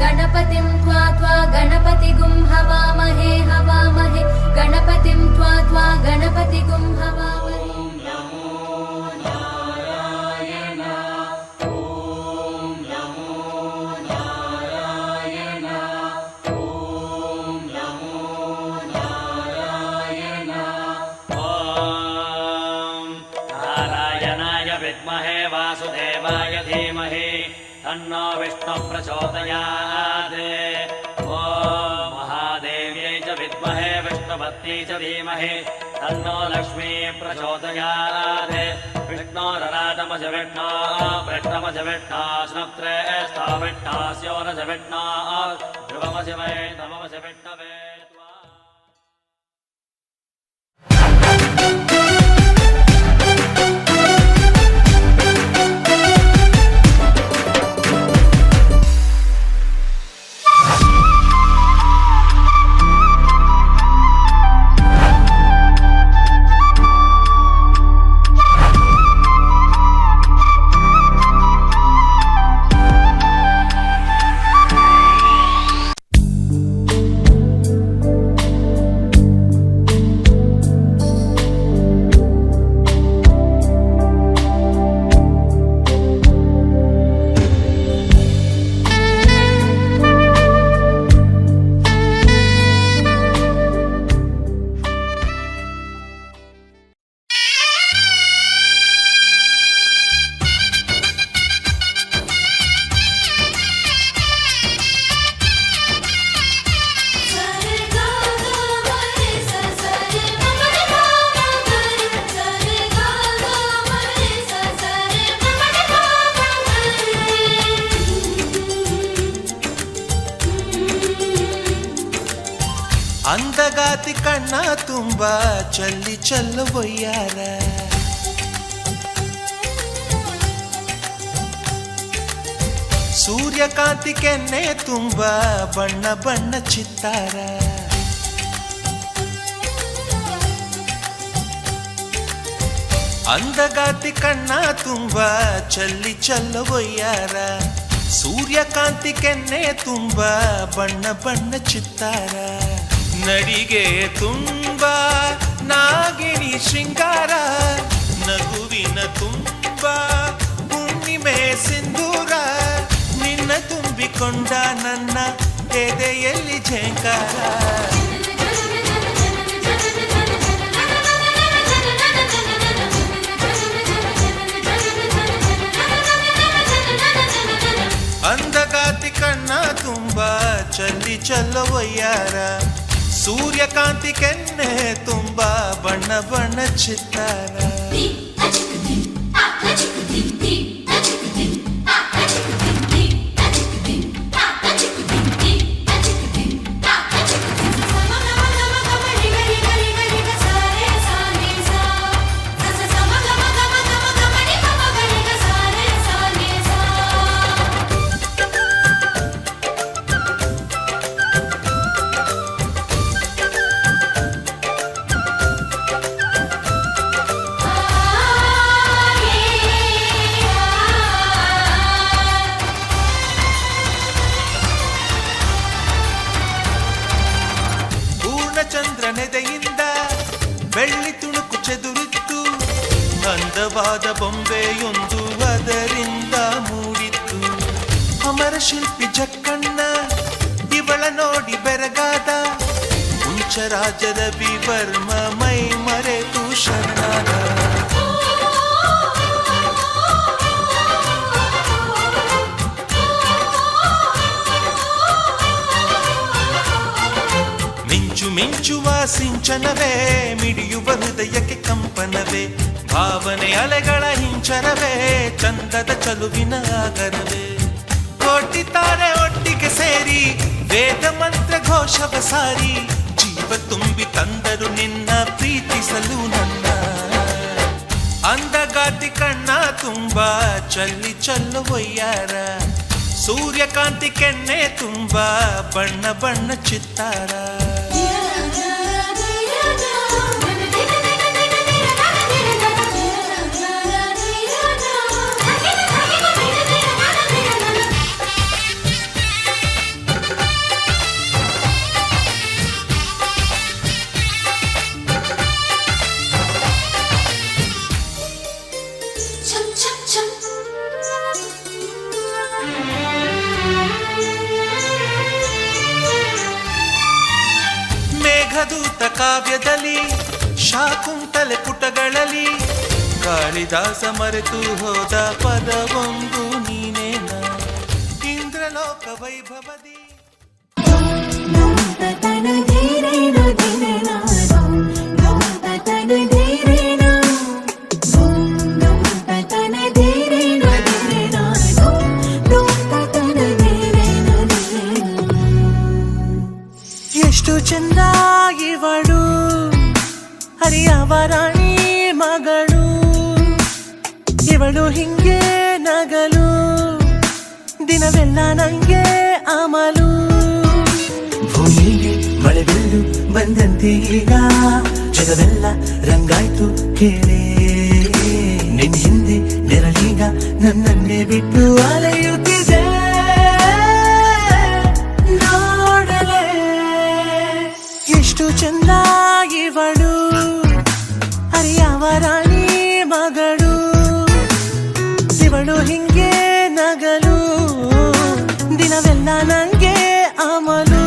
गणपतिं त्वा गणपतिगुं हवामहे हवामहे गणपतिं त्वा गणपतिगुं हवामहे। विद्महे वासुदेवाय धीमहि तन्नो विष्णु प्रचोदयात्। ॐ महादेव्यै च विद्महे विष्णुपत्न्यै च धीमहि तन्नो लक्ष्मी प्रचोदयात्। विष्णोरराटमज विष्णो वृष्णमज विष्णो स्नुत्रे स्थाविष्णास्योरज विष्णो ध्रुवमज वै नममज विष्णवे। ಅಂದಗಾತಿ ಕಣ್ಣ ತುಂಬ ಚಲ್ಲಿ ಚೆಲ್ಲುವಯ್ಯಾರ ಸೂರ್ಯಕಾಂತಿ ಕೆನ್ನೆ ತುಂಬ ಬಣ್ಣ ಬಣ್ಣ ಚಿತ್ತಾರ ಅಂದಗಾತಿ ಕಣ್ಣ ತುಂಬ ಚಲ್ಲಿ ಚೆಲ್ಲುವಯ್ಯಾರ ಸೂರ್ಯಕಾಂತಿ ಕೆನ್ನೆ ತುಂಬ ಬಣ್ಣ ಬಣ್ಣ ಚಿತ್ತಾರ ನಡಿಗೆ ತುಂಬ ನಾಗಿಣಿ ಶೃಂಗಾರ ನಗುವಿನ ತುಂಬ ಹುಣ್ಣಿಮೆ ಸಿಂಧೂರ ನಿನ್ನ ತುಂಬಿಕೊಂಡ ನನ್ನ ಎದೆಯಲ್ಲಿ ಝೇಂಕಾರ ಅಂದಗಾತಿ ಕಣ್ಣ ತುಂಬ ಚಲ್ಲಿ ಚೆಲ್ಲುವಯ್ಯಾರ ಸೂರ್ಯಕಾಂತಿ ಕೆನ್ನೆ ತುಂಬ ಬಣ್ಣ ಬಣ್ಣ ಚಿತ್ತಾರ ಚಂದ್ರನೆದೆಯಿಂದ ಬೆಳ್ಳಿ ತುಣುಕು ಚೆದುರಿತ್ತು ಅಂದವಾದ ಬೊಂಬೆಯೊಂದು ಅದರಿಂದ ಮೂಡಿತ್ತು ಅಮರ ಶಿಲ್ಪಿ ಜಕ್ಕಣ್ಣ ಇವಳ ನೋಡಿ ಬೆರಗಾದ ಹುಂಚರಾಜದ ವಿವರ್ಮ ಮೈ ಮರೆತು ಶರಣಾದ ಮಿಂಚುವ ಸಿಂಚನವೇ ಮಿಡಿಯುವ ಹೃದಯಕ್ಕೆ ಕಂಪನವೇ ಭಾವನೆ ಅಲೆಗಳ ಹಿಂಚರವೇ ಚಂದದ ಚಲುವಿನ ಆಗರವೇ ಕೋಟಿ ತಾರೆ ಒಟ್ಟಿಗೆ ಸೇರಿ ವೇದ ಮಂತ್ರ ಘೋಷವ ಸಾರಿ ಜೀವ ತುಂಬಿ ತಂದರು ನಿನ್ನ ಪ್ರೀತಿಸಲು ನನ್ನ ಅಂದಗ ಸಂಗಾತಿ ಕಣ್ಣ ತುಂಬ ಚಲ್ಲಿ ಚಲ್ಲು ಒಯ್ಯಾರ ಸೂರ್ಯಕಾಂತಿ ಕೆನ್ನೆ ತುಂಬ ಬಣ್ಣ ಬಣ್ಣ ಚಿತ್ತಾರ ಮೇಘದೂತ ಕಾವ್ಯದಲ್ಲಿ ಶಾಕುಂತಲೆ ಪುಟಗಳಲ್ಲಿ ಕಾಳಿದಾಸ ಮರೆತು ಹೋದ ಪದವೊಂದು ನೀನೇನ ಇಂದ್ರಲೋಕ ವೈಭವದಿ ಎಷ್ಟು ಚಂದ ಇವಳು ಹರಿಯವರಾಣಿ ಮಗಳು ಇವಳು ಹಿಂಗೆ ನಗಲು ದಿನವೆಲ್ಲ ನಂಗೆ ಅಮಲು ಭೂಮಿಗೆ ಮಳೆ ಬೀಳು ಬಂದಂತೆ ಈಗ ಜಗವೆಲ್ಲ ರಂಗಾಯ್ತು ಕೇಳೇ ನಿನ್ ಹಿಂದೆ ನೆರಳೀಗ ನನ್ನನ್ನೇ ಬಿಟ್ಟು ಅಲೆಯುತ್ತಿದೆ ಎಷ್ಟು ಚಂದ ಇವಳು ಹರಿಯವರಾಣಿ ಮಗಳು ಇವಳು ಹಿಂಗೆ ನಗಲು ದಿನವೆಲ್ಲ ನಂಗೆ ಅಮಲು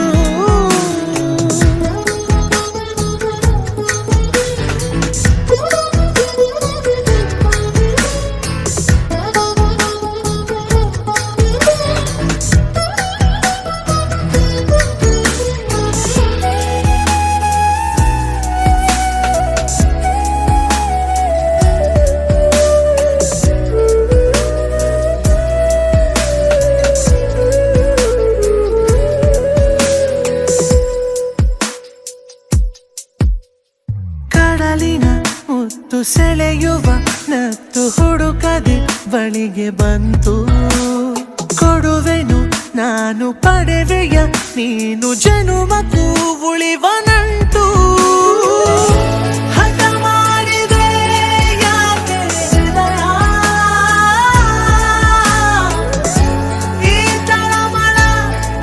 ಮುತ್ತು ಸೆಳೆಯುವ ನತ್ತು ಹುಡುಕದೆ ಬಳಿಗೆ ಬಂತು ಕೊಡುವೆನು ನಾನು ಪಡೆವೆಯ ನೀನು ಜನುಮಕ್ಕೂ ಉಳಿವ ನಂಟು ಹಠ ಮಾಡಿದೆ ಯಾಕೆ ಹೃದಯ ಈ ತಳಮಳ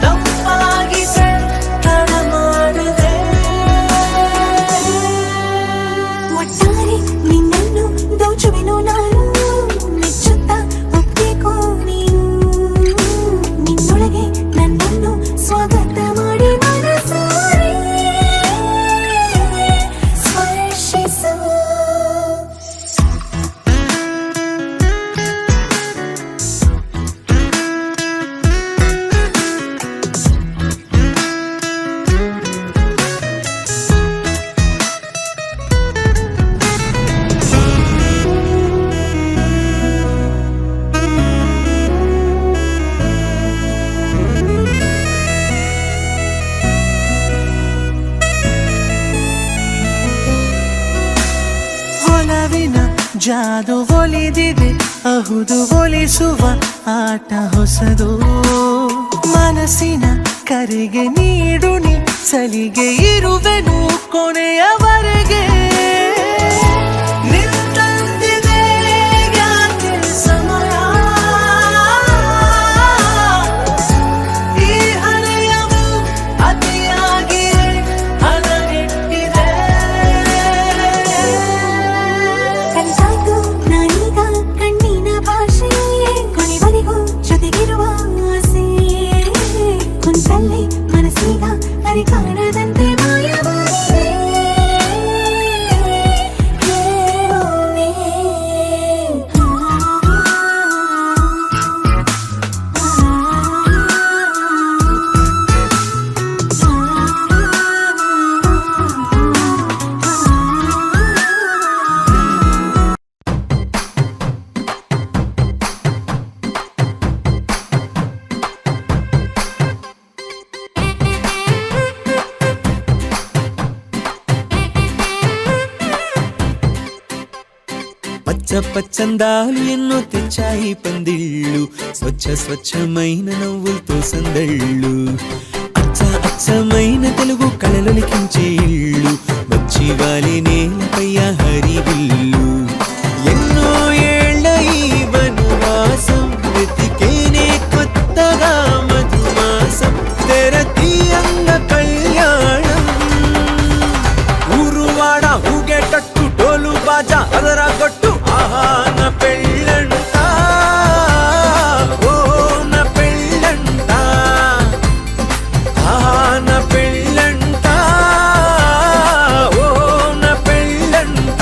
ತಂಪಾಗಿದೆ ತಡ ಮಾಡಿದೆ ಒಟ್ಟಾರೆ ನಿನ್ನನ್ನು ದೋಚುವೆನು ನಾನು ಮೆಚ್ಚುತ್ತಾ ಒಪ್ಪಿಕೋ ನೀನು ನಿನ್ನೊಳಗೆ ನನ್ನನ್ನು ಸ್ವಾಗತ ಮಾಡಿ ಮನಸಾರೆ ಸ್ಪರ್ಶಿಸು ಒಲವಿನ ಜಾದು ಒಲಿದಿದೆ ಅಹುದು ಒಲಿಸುವ ಆಟ ಹೊಸದು ಮನಸ್ಸಿನ ಕರೆಗೆ ನೀಡುನಿ ಸಲಿಗೆ ಇರುವೆನು ಕೊನೆಯವರೆಗೆ ನಿಂತಂತಿದೆ ಯಾಕೆ ಸಮಯ ಈ ಹರೆಯವು ಅತಿಯಾಗಿ ಹದಗೆಟ್ಟಿದೆ ಕಲಿತಾಯ್ತು ನಾನೀಗ ಕಣ್ಣಿನ ಭಾಷೆ ಕೊನೆವರೆಗೂ ಜೊತೆಗಿರುವ ಆಸೆ ಕುಂತಲ್ಲಿ ಮನಸ್ಸೀಗ ಅರೆ ಕಾಣದಂತೆ ಮಾಯವಾಗಿದೆ పచ్చందాలు ఎన్నో తెచ్చాయి పందిళ్ళు, స్వచ్ఛమైన నవ్వులతో సందళ్ళు. అచ్చమైన తెలుగు కళలొలికించే ఇళ్ళు, వచ్చి వాలి నేలపై హరివిల్లు. ఎన్నో ఏళ్ళ ఈ వనవాసం వెతికేనే కొత్తగా మధుమాసం, తెరతీయంగ కళ్యాణం. ఊరువాడ ఊగేటట్టు డోలు బాజా అదరా కొట్టు, ఆహా నా పెళ్ళంట, ఓ నా పెళ్ళంట, ఆహా నా పెళ్ళంట, ఓ నా పెళ్ళంట.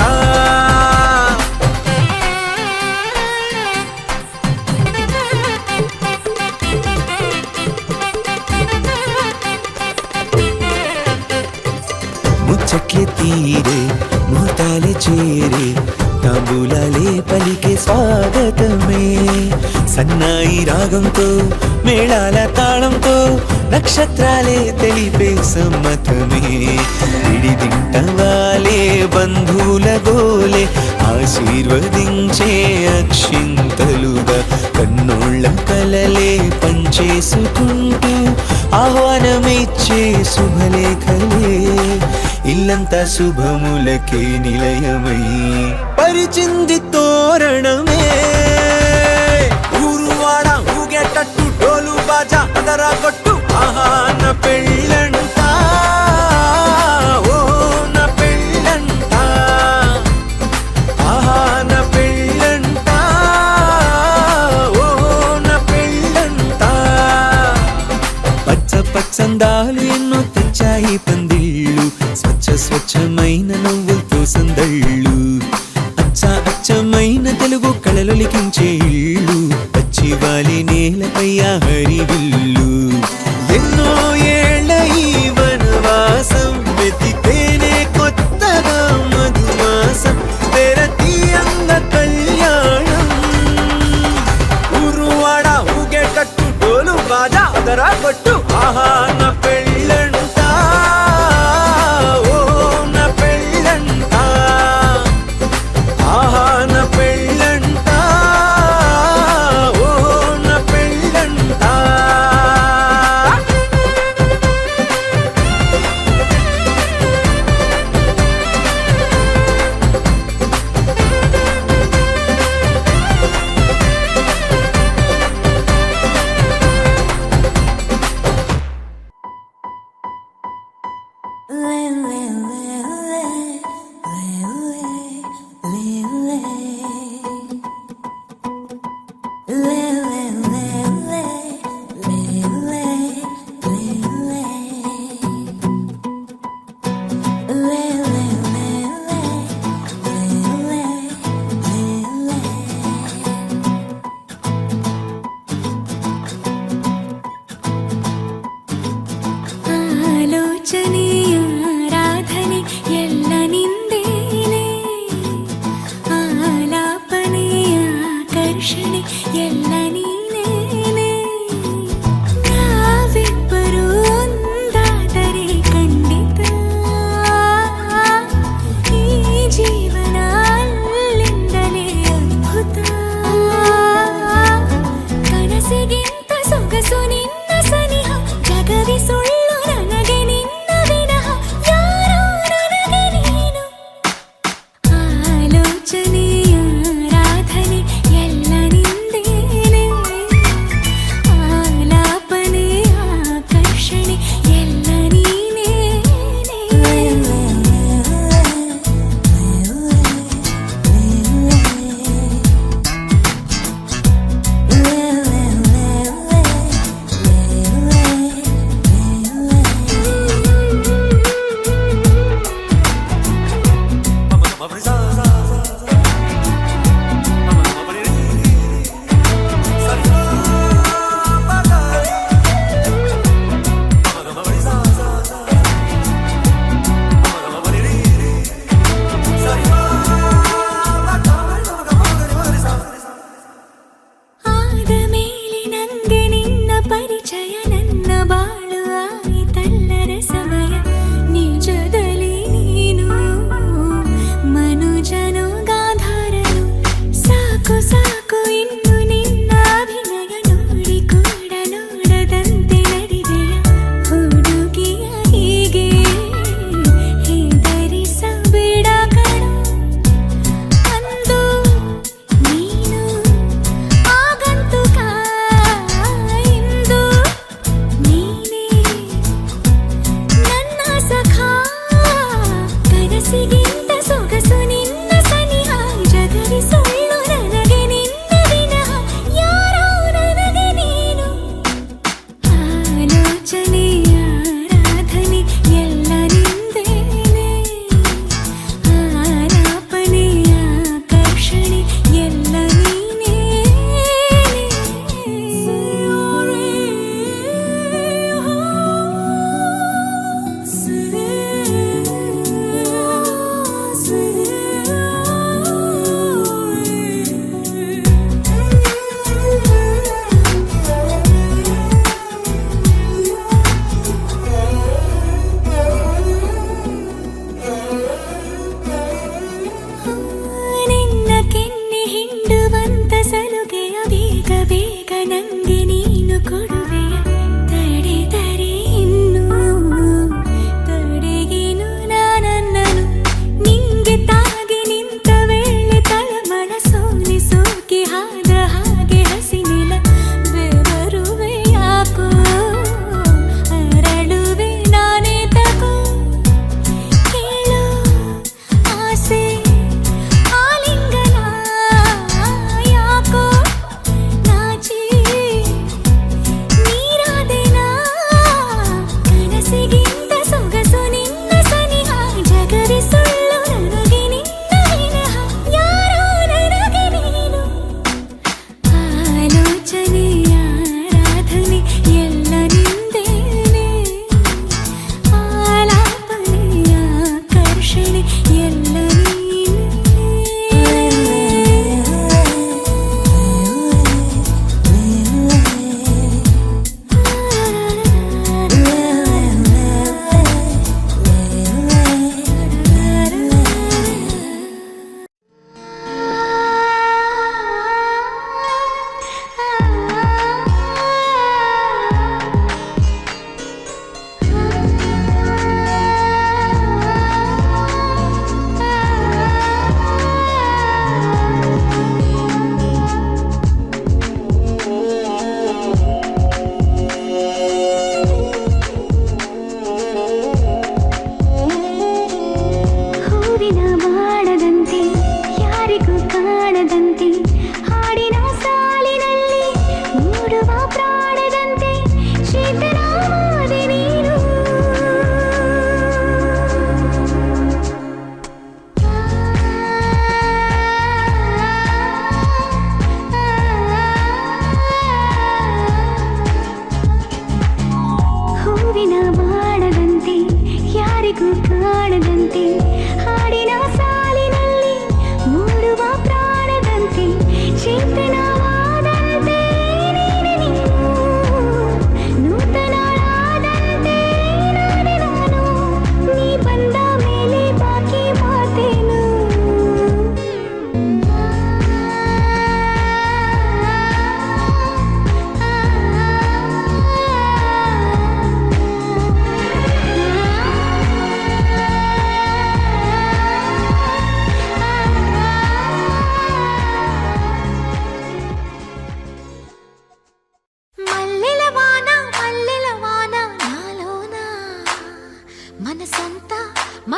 ముచ్చట్లే తీరే ముహూర్తాలే చేరే, తాంబూలాలే పలికే స్వాగతమే. సన్నాయి రాగంతో మేళాల తాళంతో నక్షత్రాలే తెలిపే సమ్మతమే. విడిదింటవాలే బంధువుల గోలే ఆశీర్వదించే అక్షింతలుగా, కన్నోళ్ళ కలలే పంచేసుకుంటూ ఆహ్వానమిచ్చే శుభలేఖలే. ఇల్లంతా శుభములకే నిలయమై పరిచింది తోరణమే. ఊరువాడ ఊగేటట్టు డోలు బాజా అదరా కొట్టు, ఆహా నా పెళ్ళంట, ఓ నా పెళ్ళంట, ఆహా నా పెళ్ళంట, ఓ నా పెళ్ళంట. పచ్చందాలు ఎన్నో తెచ్చాయి పందిళ్ళు, స్వచ్ఛమైన నవ్వులతో సందళ్ళు. అచ్చమైన తెలుగు కళలొలికించే ఇళ్ళు, వచ్చి వాలి నేలపై హరివిల్లు. ఎన్నో ఏళ్ళ ఈ వనవాసం వెతికేనే కొత్తగా మధుమాసం, తెరతీయంగ కళ్యాణం. ఊరువాడ ఊగేటట్టు డోలు బాజా అదరా కొట్టు, ఆహా నా పెళ్ళంట, ఓ నా పెళ్ళంట, ఆహా నా పెళ్ళంట, ఓ నా పెళ్ళంట.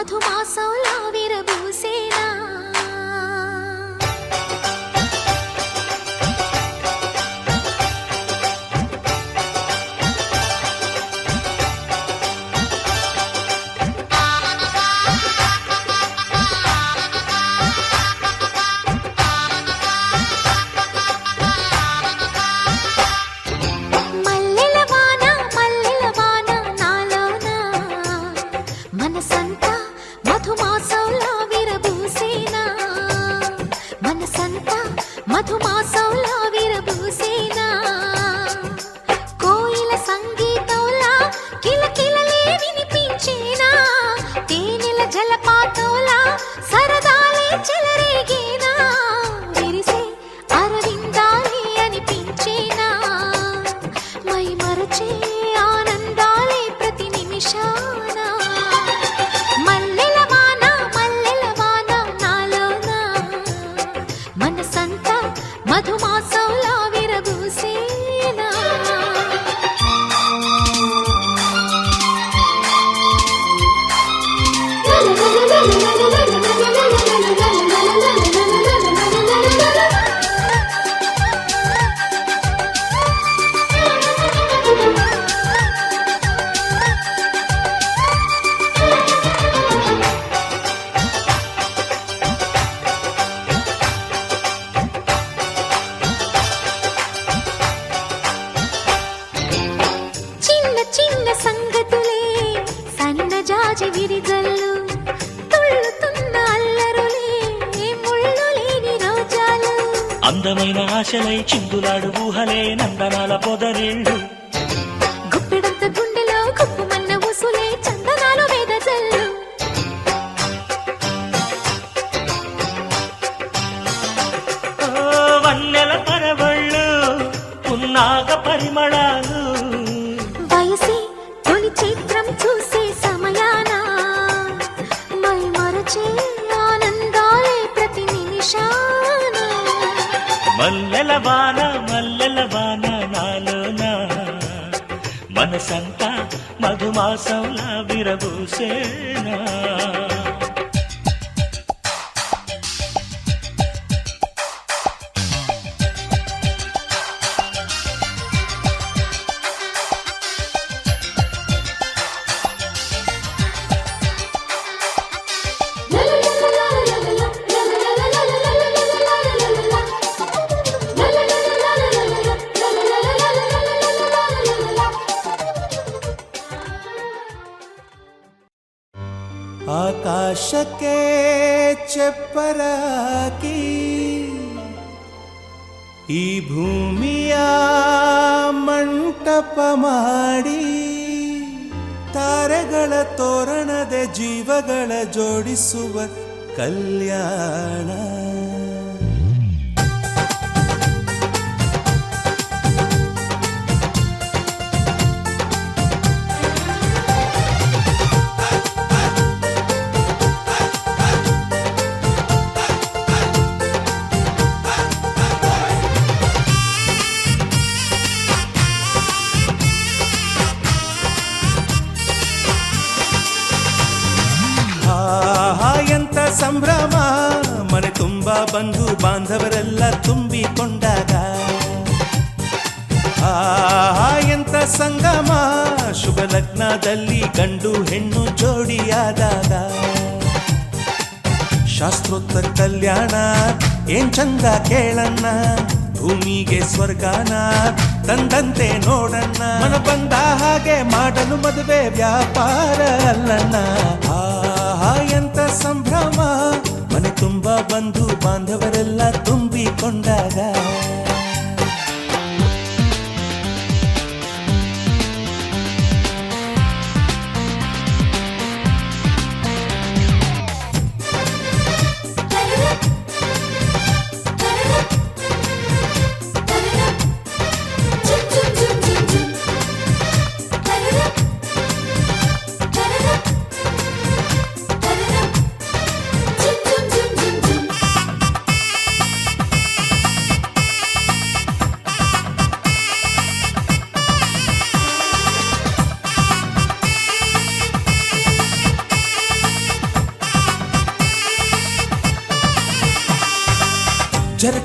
మధుమాసంలా విరబూసేనా మధుమాసంలా విరబూసేనా కోయిల సంగీతంలా కిలకిలలే వినిపించేనా తేనెల జలపాతంలా సరదాలే చెలరేగేనా విరిసే అరవిందాలే అనిపించేనా మై మరచే ఆనందాలే ప్రతి నిమిషాన మల్లెల వాన నాలోనా మనసంతా మధుమాసంలా విరబూసేనా చిన్న సంగతులే సన్నజాజి విరిజల్లు తుళ్ళుతున్న అల్లరులే ముళ్ళు లేని రోజాలు అందమైన ఆశలై చిందులాడు ఊహలే నందనాల పొదరిళ్ళు గుప్పెడంత గుండెలో గుప్పుమన్న ఉసులే చందనాలు వేదజల్లు వన్నెల పరవళ్ళు పున్నాగ పరిమళాలు వయసి తొలి చిత్రం చూసే సమయాన మై మరచే ఆనందాలే ప్రతి నిమిషాన మల్లెల వాన నాలోనా మనసంతా మధుమాసంలా విరబూసేనా ಆಕಾಶಕ್ಕೆ ಚೆಪ್ಪರಾಕಿ ಈ ಭೂಮಿಯ ಮಂಟಪ ಮಾಡಿ ತಾರೆಗಳ ತೋರಣದೆ ಜೀವಗಳ ಜೋಡಿಸುವ ಕಲ್ಯಾಣ ಎಂತ ಸಂಭ್ರಮ ಮನೆ ತುಂಬ ಬಂಧು ಬಾಂಧವರೆಲ್ಲ ತುಂಬಿಕೊಂಡಾಗ ಎಂತ ಸಂಗಮ ಶುಭ ಲಗ್ನದಲ್ಲಿ ಗಂಡು ಹೆಣ್ಣು ಜೋಡಿಯಾದಾಗ ಶಾಸ್ತ್ರೋತ್ತರ ಕಲ್ಯಾಣ ಏನ್ ಚಂದ ಕೇಳಣ್ಣ ಭೂಮಿಗೆ ಸ್ವರ್ಗಾನ ತಂದಂತೆ ನೋಡಣ್ಣ ಮನ ಬಂದ ಹಾಗೆ ಮಾಡಲು ಮದುವೆ ವ್ಯಾಪಾರ ಅಲ್ಲಣ್ಣ ಎಂತ ಸಂಭ್ರಮ ಮನೆ ತುಂಬ ಬಂಧು ಬಾಂಧವರೆಲ್ಲ ತುಂಬಿಕೊಂಡಾಗ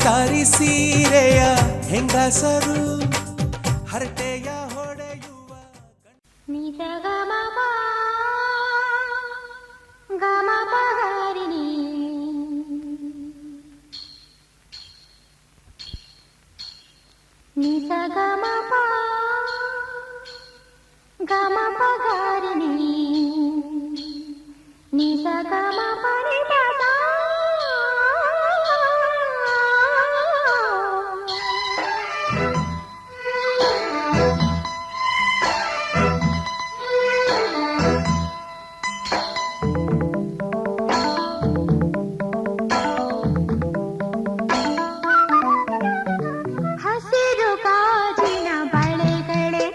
ಜಾರಿ ಸೀರೆಯ ಹೆಂಗಸರು ಹರಟೆಯ ಹೊಡೆಯುವ ನಿಜ ಗಮ ಗಮ ಪಗಾರಿಣಿ ನಿಜ ಗಮ ಗಮ ಪಗಾರಿಣಿ ನಿಜ ಗಮ ಪರಿ ಹಸಿರು ಗಾಜಿನ ಬಳೆಗಳೇ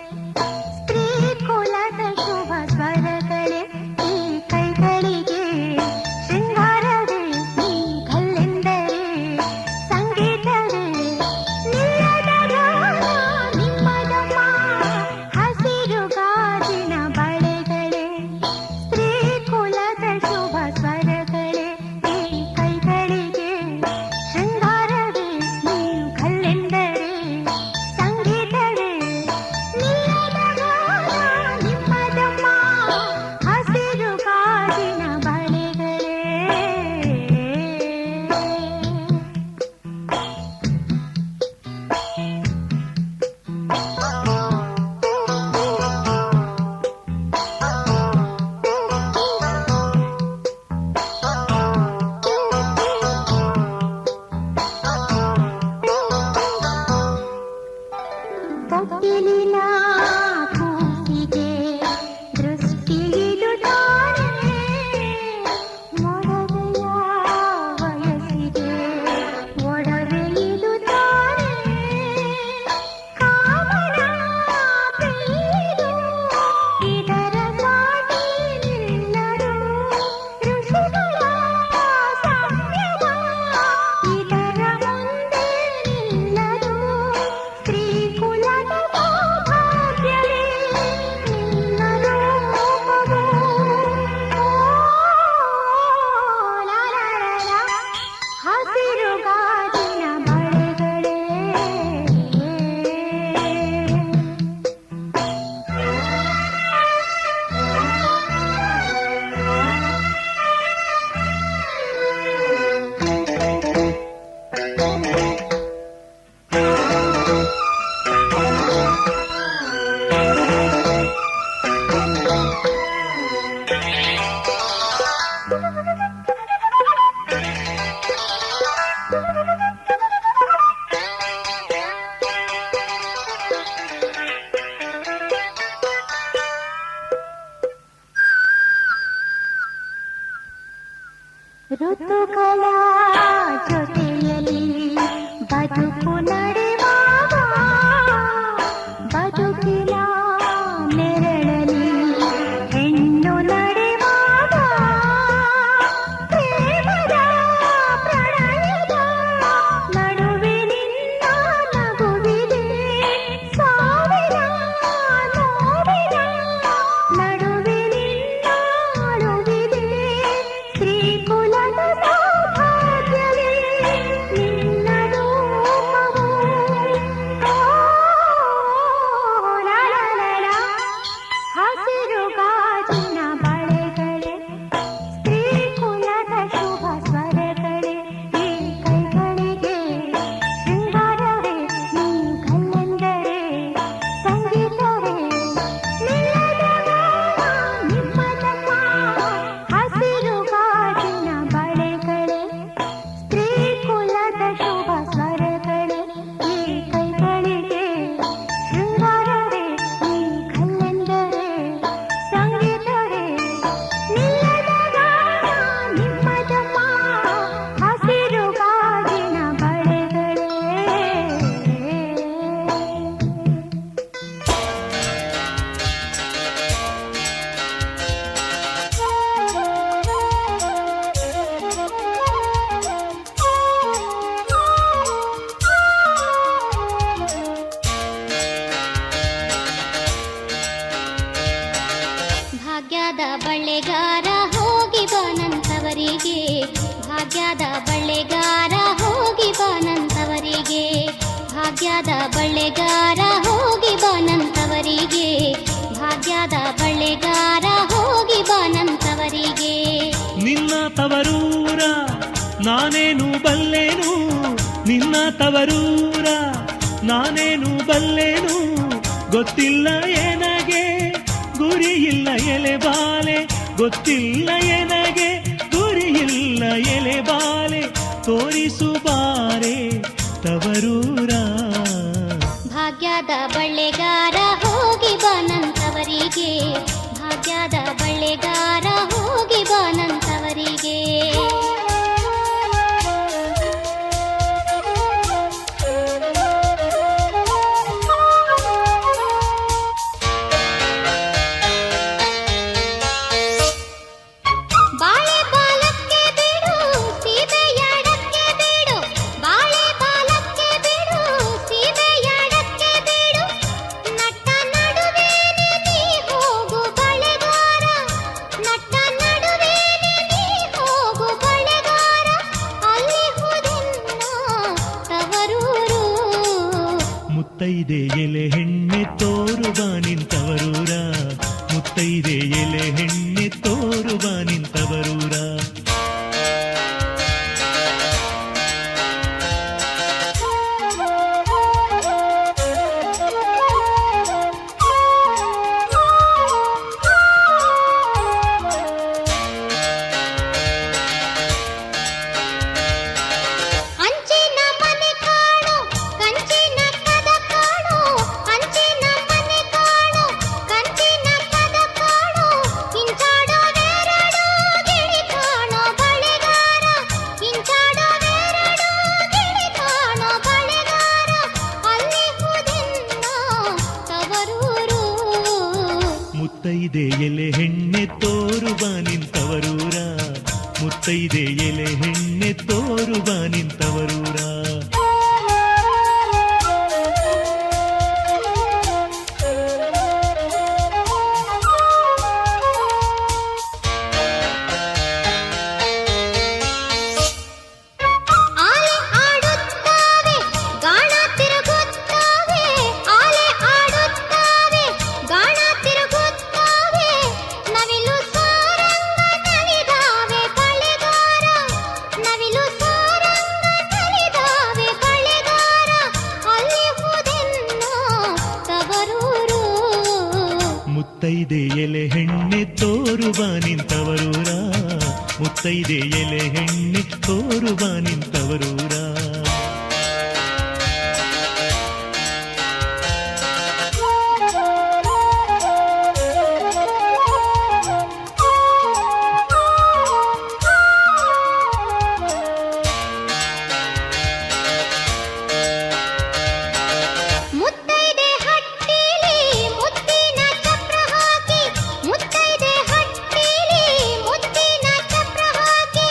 ಸ್ತ್ರೀ ಕುಲದ ಶುಭ ಸ್ವರಗಳೇ ಈ ಕೈಗಳಿಗೆ ಶೃಂಗಾರವೇ ಈ ಕಲ್ಲೆಂದರೆ ಸಂಗೀತವೇ ನಿಲ್ಲದ ಗಾನ ನಿಮ್ಮದಮ್ಮ ಹಸಿರು ಗಾಜಿನ ಬಳೆಗಳೇ ಸ್ತ್ರೀ ಕುಲದ ಶುಭ ಸ್ವರಗಳೇ ಈ ಕೈಗಳಿಗೆ ಶೃಂಗಾರವೇ ನೀವು ಕಲ್ಲೆಂದರೆ ಸಂಗೀತವೇ ನಿಲ್ಲದ ಗಾನ ನಿಮ್ಮದಮ್ಮ ಹಸಿರು ಗಾಜಿನ ಬಳೆಗಳೇ ತೊಟ್ಟಿಲಿನ ಕೂಸಿಗೆ ದೃಷ್ಟಿಯಿಡುತ್ತಾನೆ ಮೊಡವೆಯ ವಯಸ್ಸಿಗೆ ಒಡವೆಯಿಡುತ್ತಾನೆ ಕಾಮನ ಪ್ರಿಯರು ಇದರ ಸಾಟಿ ನಿಲ್ಲರು ಋಷಿಗಳ ಸಂಯಮ ಇದರ ಮುಂದೆ ನಿಲ್ಲರು ಸ್ತ್ರೀ ಕುಲದ ಸೌಭಾಗ್ಯವೇ ನಿನ್ನ ರೂಪವು ಹಸಿರು ಗಾಜಿನ ಬಳೆಗಳೇ ಋತುಗಳ ಜೊತೆಯಲ್ಲಿ ಬದುಕು ನಡೆವಾಗ ಬದುಕಿನ ನೆರಳಲಿ ಹೆಣ್ಣು ನಡೆವಾಗ ಪ್ರೇಮದ ಪ್ರಣಯದ ನಡುವೆ ನಿನ್ನ ನಗುವಿದೆ ಸಾವಿರ ನೋವಿನ ನಡುವೆ ನಿನ್ನ ಅಳುವಿದೆ ಸ್ತ್ರೀ ಕುಲದ ಸೌಭಾಗ್ಯ ಭಾಗ್ಯದ ಬಳ್ಳೆಗಾರ ಹೋಗಿ ಬಾನಂತವರಿಗೆ, ಭಾಗ್ಯದ ಬಳ್ಳೆಗಾರ ಹೋಗಿ ಬಾನಂತವರಿಗೆ. ನಿನ್ನ ತವರೂರ ನಾನೇನು ಬಲ್ಲೆನು, ನಿನ್ನ ತವರೂರ ನಾನೇನು ಬಲ್ಲೆನು, ಗೊತ್ತಿಲ್ಲ ಎನಗೆ ಗುರಿಯಿಲ್ಲ ಎಲೆಬಾಲೆ, ಗೊತ್ತಿಲ್ಲ ಎನಗೆ ಗುರಿಯಿಲ್ಲ ಎಲೆಬಾಲೆ, ತೋರಿಸು ಬಾರೆ ತವರೂರ. ಭಾಗ್ಯದ ಬಳ್ಳೆಗಾರ ಹೋಗಿ ಬಾನಂತವರಿಗೆ, ಭಾಗ್ಯದ ಬಳ್ಳೆಗಾರ ಹೋಗಿ ಬಾನಂತವರಿಗೆ. ಬಾಳೆ ಬಾಲಕ್ಕೆ ಬಿಡು ಸೀಬೆಯಡಕ್ಕೆ ಬಿಡು, ಬಾಳೆ ಬಾಲಕ್ಕೆ ಬಿಡು ಸೀಬೆಯಡಕ್ಕೆ ಬಿಡು, ನಟ್ಟ ನಡುವೇನೆ ನೀ ಹೋಗು ಬಳೆಗಾರ, ನಟ್ಟ ನಡುವೇನೆ ನೀ ಹೋಗು ಬಳೆಗಾರ, ಅಲ್ಲಿ ಹುದಿನ್ನ ತವರೂರು. ಮುತ್ತೈದೆ ಎಲೆ ಹೆಣ್ಣೆ ತೋರುವ ನಿಂತವರೂರ, ಮುತ್ತೈದೆ ಎಲೆ ಹೆಣ್ಣೆ ತೋರುವ ನಿಂತವರೂರ. ಅಂಚಿನ ಮನೆ ಕಾಣು ಕಂಚಿನ ಕದ ಕಾಣು, ಅಂಚಿನ ಮನೆ ಕಾಣು ಕಂಚಿನ ಕದ ಕಾಣು, ಇಂಚಾಡೋವೆರಡು ಗಿಳಿ ಕಾಣೋ ಬಳೆಗಾರ, ಇಂಚಾಡೋವೆರಡು ಗಿಳಿ ಕಾಣೋ ಬಳೆಗಾರ, ಅಲ್ಲಿ ಹುದಿನ್ನ ತವರೂರು. ಮುತ್ತೈದೆ ಎಲೆ ಹೆಣ್ಣೆ ತೋರುವ ನಿಂತವರೂರ, ಮುತ್ತೈದೆ ಎಲೆ ಹೆಣ್ಣೆ ತೋರುವ ನಿಂತವರೂರ. ಆಲೆ ಆಡುತ್ತಾವೆ ಗಾಣ ತಿರುಗುತ್ತಾವೆ, ಆಲೆ ಆಡುತ್ತಾವೆ ಗಾಣ ತಿರುಗುತ್ತಾವೆ, ನವಿಲು ಸಾರಂಗ ನಲಿದಾವೆ ಬಳೆಗಾರ, ನವಿಲು ಸಾರಂಗ ನಲಿದಾವೆ ಬಳೆಗಾರ, ಅಲ್ಲಿ ಹುದಿನ್ನ ತವರೂರು. ಮುತ್ತೈದೆ ಎಲೆ ಹೆಣ್ಣೆ ತೋರುವ ನಿಂತವರೂರ, ಮುತ್ತೈದೆ ಎಲೆ ಹೆಣ್ಣೆ ತೋರುವ ನಿಂತವರೂರ. ಮುತ್ತೈದೆ ಹಟ್ಟಿಲಿ ಮುತ್ತಿನ ಚಪ್ರ ಹಾಕಿ, ಮುತ್ತೈದೆ ಹಟ್ಟಿಲಿ ಮುತ್ತಿನ ಚಪ್ರ ಹಾಕಿ,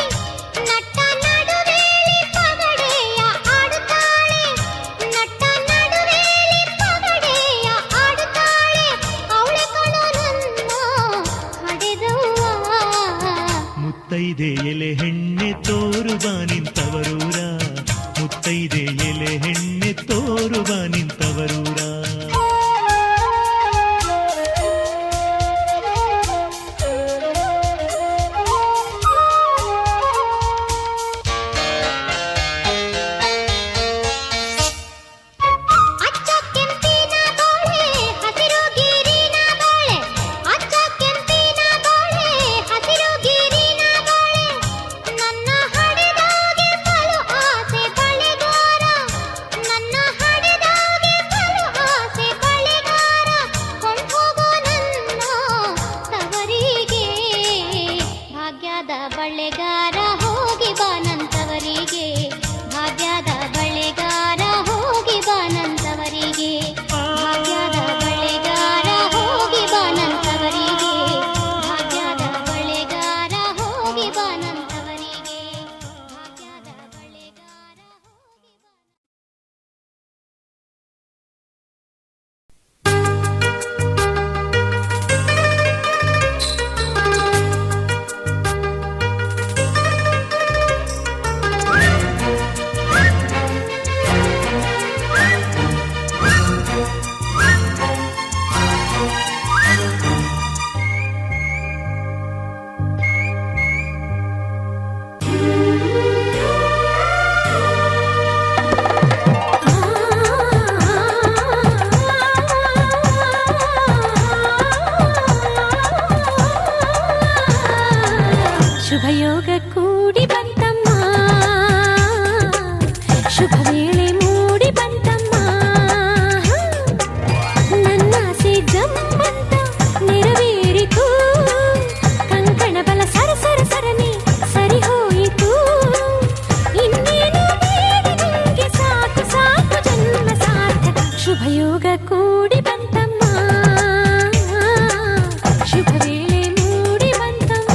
ನಟ್ಟ ನಡುವೇಲಿ ಪಗಡೆಯ ಆಡುತ್ತಾಳೆ, ನಟ್ಟ ನಡುವೇಲಿ ಪಗಡೆಯ ಆಡುತ್ತಾಳೆ, ಅವಳೆ ಕಣೋ ನನ್ನ ಹಡೆದವ್ವ. ಮುತ್ತೈದೆ ಎಲೆ ಹೆಣ್ಣೆ ತೋರುವ ನಿಂತವರೂರ, ಮುತ್ತೈದೆ ಎಲೆ ಹೆಣ್ಣೆ ತೋರುವ ನಿಂತವರೂರ. ಅಚ್ಚ ಕೆಂಪಿನ ಬಾಳೆ ಹಸಿರು ಗಿರಿನ ಬಾಳೆ, ಅಚ್ಚ ಕೆಂಪಿನ ಬಾಳೆ ಹಸಿರು ಗಿರಿನ ಬಾಳೆ, ಕೂಡಿ ಬಂತಮ್ಮ, ಶುಭ ವೇಳೆ ಮೂಡಿ ಬಂತಮ್ಮ.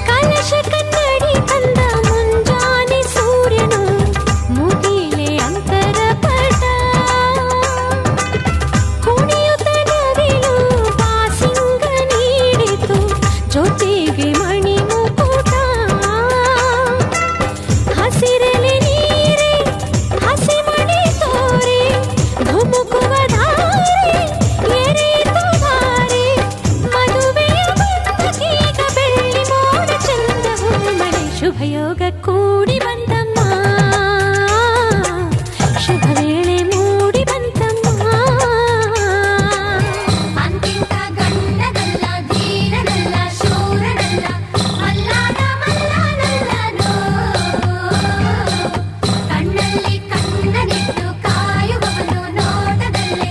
ಕಲಶ ಕನ್ನಡಿ ತಂದ ಮುಂಜಾನೆ ಸೂರ್ಯನು ಮುಗಿಲೆ ಅಂತರ ಪಟ, ಕುಣಿಯುತ್ತ ನವಿಲು ಬಾಸಿಂಗ ನೀಡಿತು ಜೊತೆಗೆ ಮಣಿ ಮುಕುಟ. ಹಸಿರಲೆ ನೀರೆ ಹಸಿ ಮಣಿ ತೋರೆ ಧುಮುಕುವ ಧಾರೆ ಎರೆಯಿತು ಧಾರೆ, ಮದುವೆಯ ಬಂಧಕೀಗ ಬೆಳ್ಳಿ ಮೋಡ ಚಂದ ಮಳೆ. ಶುಭಯೋಗ ಕೂಡಿ ಬಂತಮ್ಮ, ಶುಭ ವೇಳೆ ಮೂಡಿ ಬಂತಮ್ಮ. ಅಂತಿಂತ ಗಂಡನಲ್ಲ ಧೀರನಲ್ಲ ಶೂರನಲ್ಲ ಮಲ್ಲಾದ ಮಲ್ಲನಲ್ಲನೋ, ಕಣ್ಣಲ್ಲಿ ಕಣ್ಣನಿಟ್ಟು ಕಾಯುವವನು ನೋಟದಲ್ಲೇ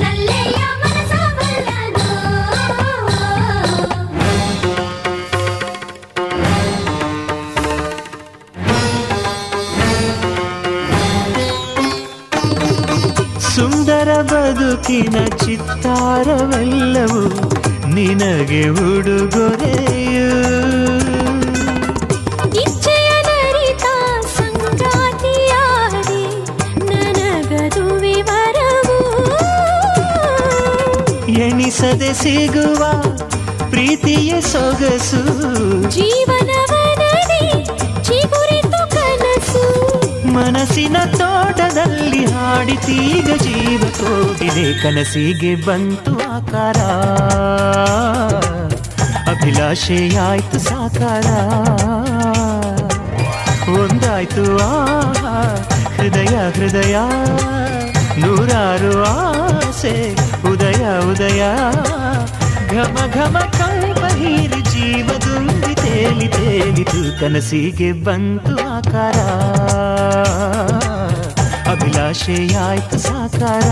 ನಲ್ಲೆಯ ಮನಸ ಬಲ್ಲನೋ. ಸುಂದರ ಬದುಕಿನ ಚಿತ್ತಾರವೆಲ್ಲವೂ ನಿನಗೆ ಉಡುಗೊರೆಯು. ಇಚ್ಛೆಯ ನರಿತ ಸಂಗಾತಿಯಾದೆ ನನಗದು ವಿವರವು, ಎಣಿಸದೆ ಸಿಗುವ ಪ್ರೀತಿಯ ಸೊಗಸು, ಜೀವನವನದಿ ಚಿಗುರಿತು ಕನಸು. ಮನಸ್ಸಿನ ತೋಟದಲ್ಲಿ ಹಾಡಿತೀಗ ಜೀವ ಕೋಗಿಲೆ, ಕನಸಿಗೆ ಬಂತು ಆಕಾರ, ಅಭಿಲಾಷೆಯಾಯ್ತು ಸಾಕಾರ. ಒಂದಾಯ್ತು ಆಹಾ ಹೃದಯ ಹೃದಯ, ನೂರಾರು ಆಸೆ ಉದಯ ಉದಯ. ಘಮ ಘಮ ಕಂಪ ಹೀರಿ ಜೀವ ದುಂಬಿ ತೇಲಿ ತೇಲಿತು, ಕನಸಿಗೆ ಬಂತು ಆಕಾರ, ಅಭಿಲಾಷೆಯಾಯ್ತು ಸಾಕಾರ.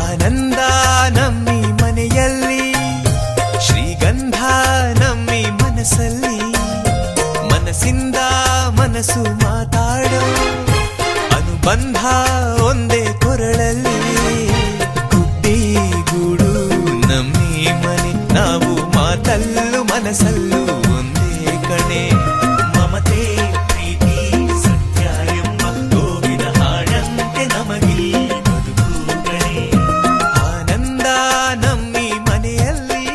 ಆನಂದ ನಮ್ಮಿ ಮನೆಯಲ್ಲಿ, ಶ್ರೀಗಂಧ ನಮ್ಮಿ ಮನಸ್ಸಲ್ಲಿ, ಮನಸ್ಸಿಂದ ಮನಸ್ಸು ಮಾತಾಡೋ ಅನುಬಂಧ ಒಂದೇ ಕೊರಳಲ್ಲಿ. ಗುಡ್ಡಿ ಗೂಡು ನಮ್ಮಿ ಮನೆ, ನಾವು ಮಾತಲ್ಲೂ ಮನಸ್ಸಲ್ಲೂ ಒಂದೇ ಕಣೆ. ಮಮತೆ ಪ್ರೀತಿ ಸತ್ಯ ಎಂಬ ಗೋವಿನ ಹಾಡಂತೆ ನಮಗಿಲ್ಲಿ ಬದುಕು ಕಣೆ. ಆನಂದ ನಮ್ಮಿ ಮನೆಯಲ್ಲಿ.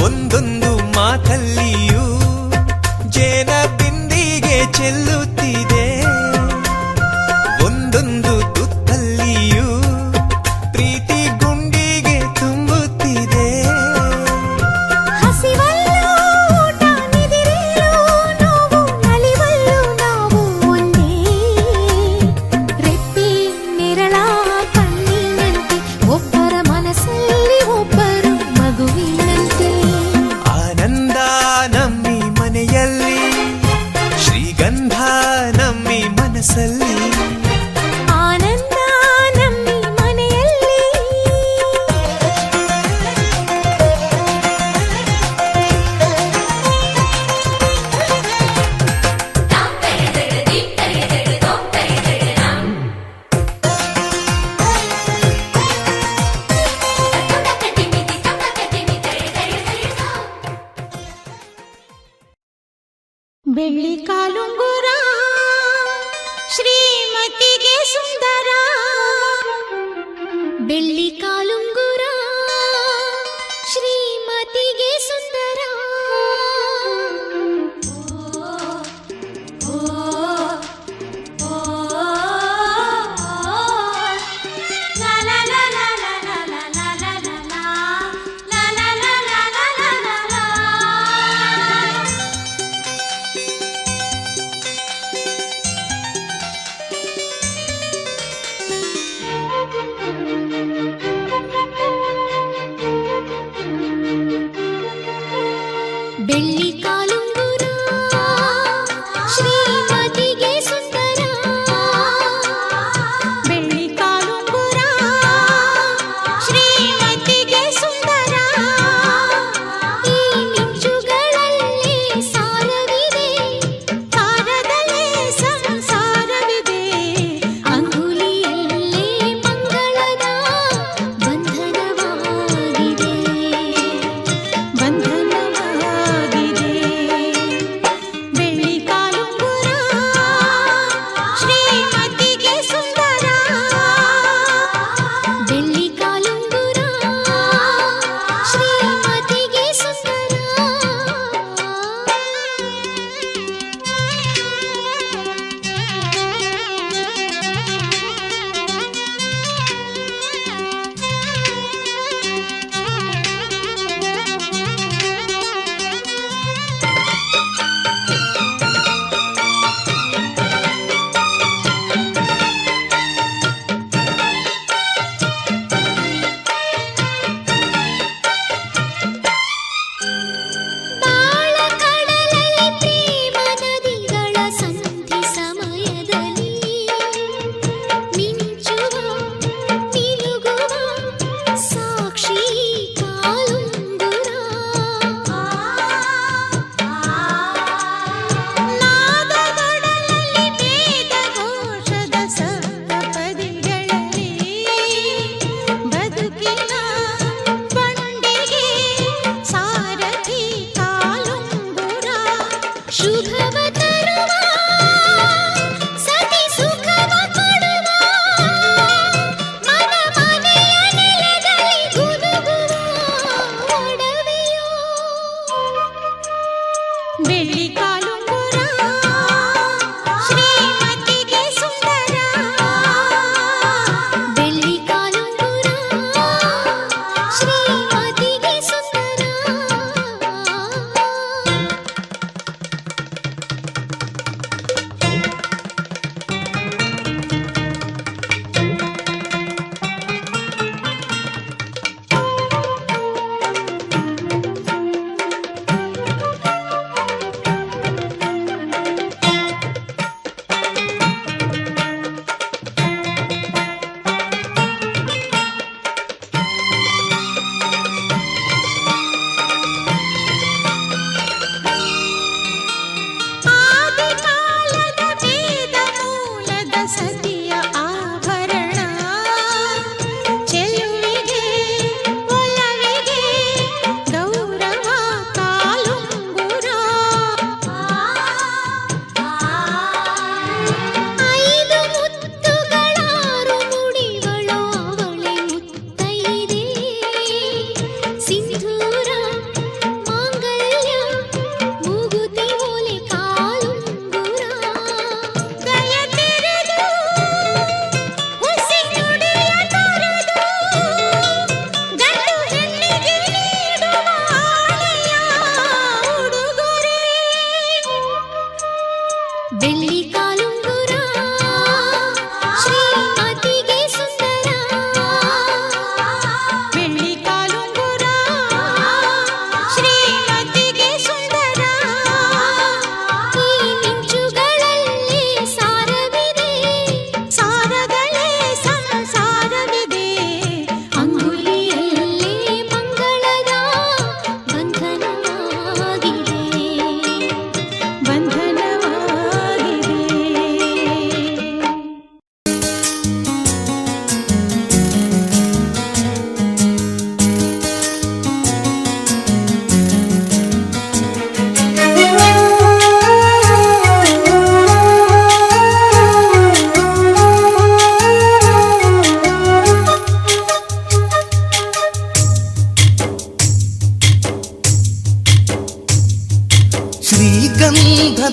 ಒಂದೊಂದು ಮಾತಲ್ಲಿಯೂ ಜೇನ ಬಿಂದಿಗೆ ಚೆಲ್ಲುತ್ತಿದೆ, ಒಂದೊಂದು ತುತ್ತಲ್ಲಿಯೂ ಪ್ರೀತಿ ಗುಂಡಿಗೆ ತುಂಬುತ್ತಿದೆ. ಹಸಿವಲ್ಲೂ ಊಟ ನಿದಿರೆಯೂ ನೋವು ನಲಿವಲ್ಲೂ ನಾವು ಒಂದೇ, ರೆಪ್ಪಿ ನೆರಳ ಕಣ್ಣಿನಂತೆ ಒಬ್ಬರ ಮನಸ್ಸಲ್ಲಿ ಬೆಳ್ಳಿ ಕಾಲುಂಗುರ ಶ್ರೀಮತಿಗೆ ಸುಂದರ ಬೆಳ್ಳಿ ಕಾಲುಂಗುರ ಶ್ರೀಮತಿಗೆ ಸುಂದರ ಬೆಳ್ಳಿ ಕಾಲುಂಗುರ ಶ್ರೀಮತಿಗೆ ಸುಂದರ ಬೆಳ್ಳಿ ಕಾಲುಂಗುರ ಶ್ರೀಮತಿಗೆ ಸುಂದರ ಈ ಮಿಂಚುಗಳಲ್ಲಿ ಸಾರವಿದೆ ಸಾರದಲ್ಲೇ ಸಂಸಾರವಿದೆ ಅಂಗುಲಿಯಲ್ಲೇ ಮಂಗಳದ ಬಂಧನವಾಗಿದೆ ಬಂಧನವಾಗಿದೆ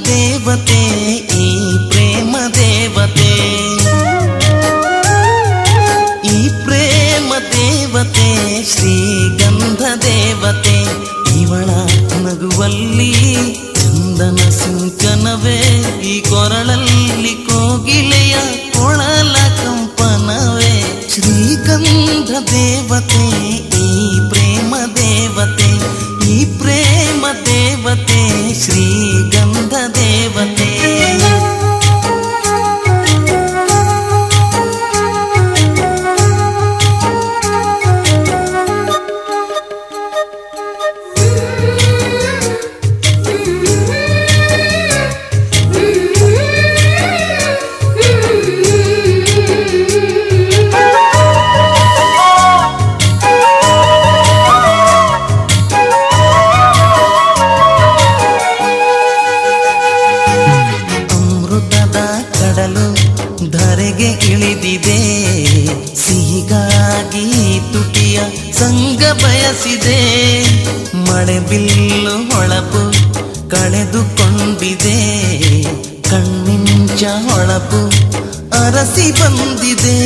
ದೇವತೆ ಈ ಪ್ರೇಮ ದೇವತೆ ಈ ಪ್ರೇಮ ದೇವತೆ ಶ್ರೀಗಂಧ ದೇವತೆ ಇವಳ ನಗುವಲ್ಲಿ ಚಂದನ ಸಿಂಚನವೇ ಈ ಕೊರಳಲ್ಲಿ ಕೋಗಿಲೆಯ ಕೊಳಲ ಕಂಪನವೇ ಶ್ರೀಗಂಧ ದೇವತೆ ಈ ಪ್ರೇಮ ದೇವತೆ ಈ ಪ್ರೇಮ ದೇವತೆ ಶ್ರೀಗಂಧ ದೇವತೆ ಅಮೃತದ ಕಡಲು ಧರೆಗೆ ಇಳಿದಿದೆ ಸಿಹಿಗಾಗಿ ತುಟಿಯ ಸಂಗ ಬಯಸಿದೆ ಮಳೆ ಬಿಲ್ಲು ಹೊಳಪು ಕಳೆದುಕೊಂಡಿದೆ ಕಣ್ಣಿಂಚ ಹೊಳಪು ಅರಸಿ ಬಂದಿದೆ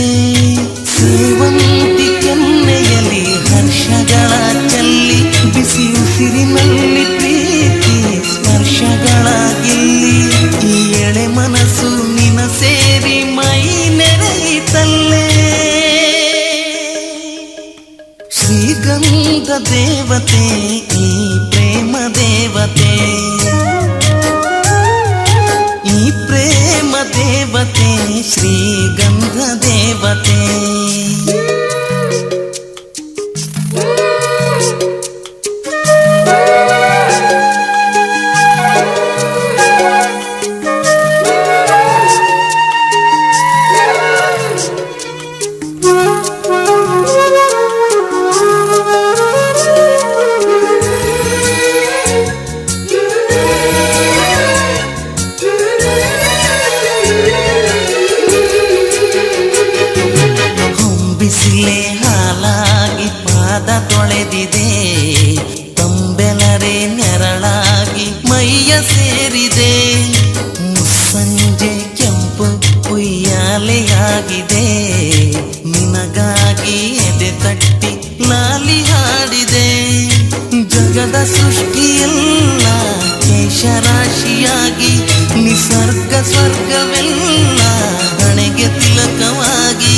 ಸೇವಂತಿ ಕೆನ್ನೆಯಲ್ಲಿ ಹರ್ಷಗಳ ಚಲ್ಲಿ ಬಿಸಿ ಉಸಿರಿನಲ್ಲಿ ಪ್ರೀತಿ ಸ್ಪರ್ಶಗಳ ಗಿಲ್ಲಿ ಈ ಎಳೆ ಮನಸ್ಸು ನಿನ ಸೇರಿ ಮೈ ನೆರೆಯಿತಲ್ಲೇ ಶ್ರೀಗಂಧ ದೇವತೆ ಈ ಪ್ರೇಮ ದೇವತೆ ಈ ಪ್ರೇಮ ದೇವತೆ ಶ್ರೀಗಂಧ ದೇವತೆ ಬಿಸಿಲೆ ಹಾಲಾಗಿ ಪಾದ ತೊಳೆದಿದೆ ತಂಬೆಲರೆ ನೆರಳಾಗಿ ಮೈಯ ಸೇರಿದೆ ಮುಸ್ಸಂಜೆ ಕೆಂಪು ಉಯ್ಯಾಲೆಯಾಗಿದೆ ನಿನಗಾಗಿ ಎದೆ ತಟ್ಟಿ ಲಾಲಿ ಹಾಡಿದೆ ಜಗದ ಸೃಷ್ಟಿಯೆಲ್ಲ ಕೇಶರಾಶಿಯಾಗಿ ನಿಸರ್ಗ ಸ್ವರ್ಗವೆಲ್ಲ ಹಣೆಗೆ ತಿಲಕವಾಗಿ